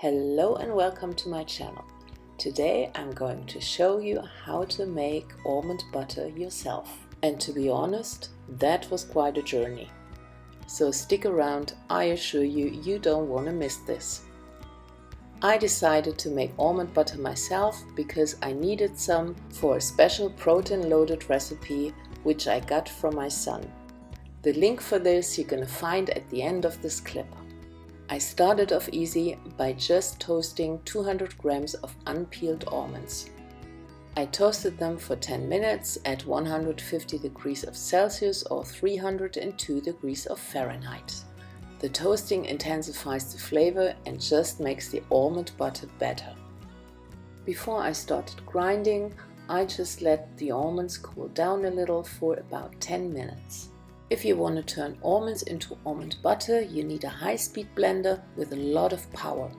Hello and welcome to my channel. Today I'm going to show you how to make almond butter yourself. And to be honest, that was quite a journey. So stick around, I assure you, you don't want to miss this. I decided to make almond butter myself because I needed some for a special protein-loaded recipe which I got from my son. The link for this you're gonna find at the end of this clip. I started off easy by just toasting 200 grams of unpeeled almonds. I toasted them for 10 minutes at 150 degrees of Celsius or 302 degrees of Fahrenheit. The toasting intensifies the flavor and just makes the almond butter better. Before I started grinding, I just let the almonds cool down a little for about 10 minutes. If you want to turn almonds into almond butter, you need a high-speed blender with a lot of power.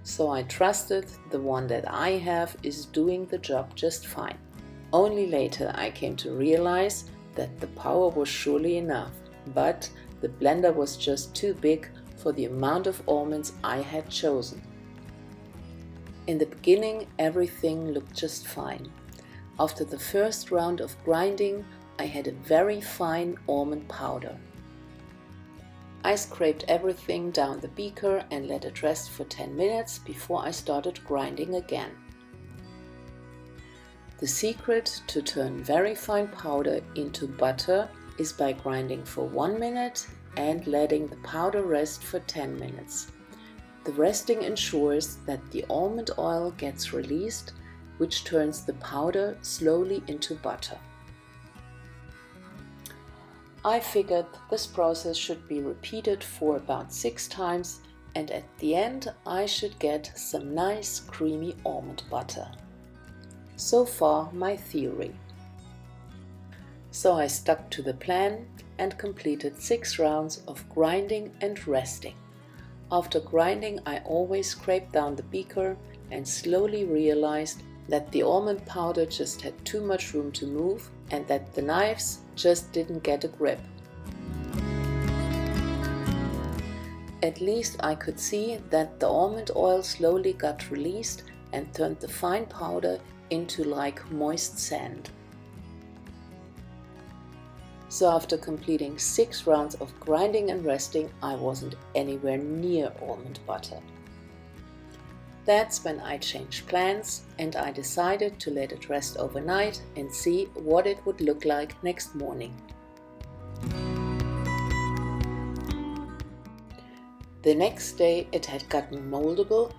So I trusted the one that I have is doing the job just fine. Only later I came to realize that the power was surely enough, but the blender was just too big for the amount of almonds I had chosen. In the beginning everything looked just fine. After the first round of grinding, I had a very fine almond powder. I scraped everything down the beaker and let it rest for 10 minutes before I started grinding again. The secret to turn very fine powder into butter is by grinding for 1 minute and letting the powder rest for 10 minutes. The resting ensures that the almond oil gets released, which turns the powder slowly into butter. I figured this process should be repeated for about 6 times, and at the end I should get some nice creamy almond butter. So far my theory. So I stuck to the plan and completed 6 rounds of grinding and resting. After grinding I always scraped down the beaker and slowly realized that the almond powder just had too much room to move and that the knives just didn't get a grip. At least I could see that the almond oil slowly got released and turned the fine powder into like moist sand. So after completing 6 rounds of grinding and resting, I wasn't anywhere near almond butter. That's when I changed plans and I decided to let it rest overnight and see what it would look like next morning. The next day it had gotten moldable,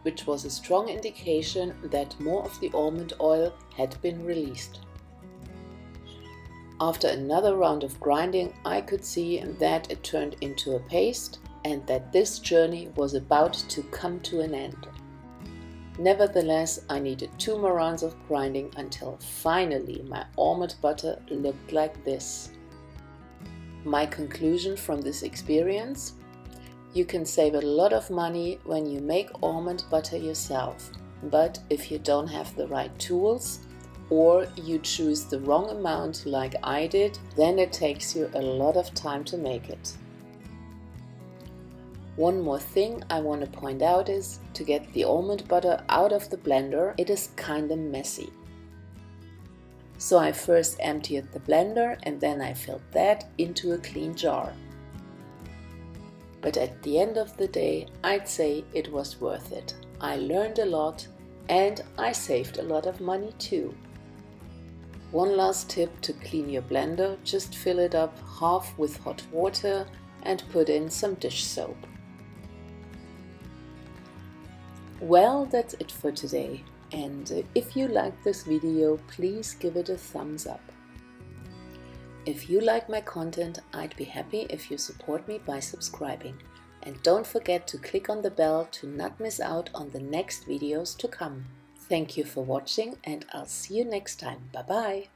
which was a strong indication that more of the almond oil had been released. After another round of grinding, I could see that it turned into a paste and that this journey was about to come to an end. Nevertheless, I needed 2 more rounds of grinding until finally my almond butter looked like this. My conclusion from this experience? You can save a lot of money when you make almond butter yourself, but if you don't have the right tools or you choose the wrong amount like I did, then it takes you a lot of time to make it. One more thing I want to point out is to get the almond butter out of the blender, it is kinda messy. So I first emptied the blender and then I filled that into a clean jar. But at the end of the day, I'd say it was worth it. I learned a lot and I saved a lot of money too. One last tip to clean your blender, just fill it up half with hot water and put in some dish soap. Well, that's it for today, and if you liked this video, please give it a thumbs up. If you like my content, I'd be happy if you support me by subscribing. And don't forget to click on the bell to not miss out on the next videos to come. Thank you for watching and I'll see you next time. Bye bye!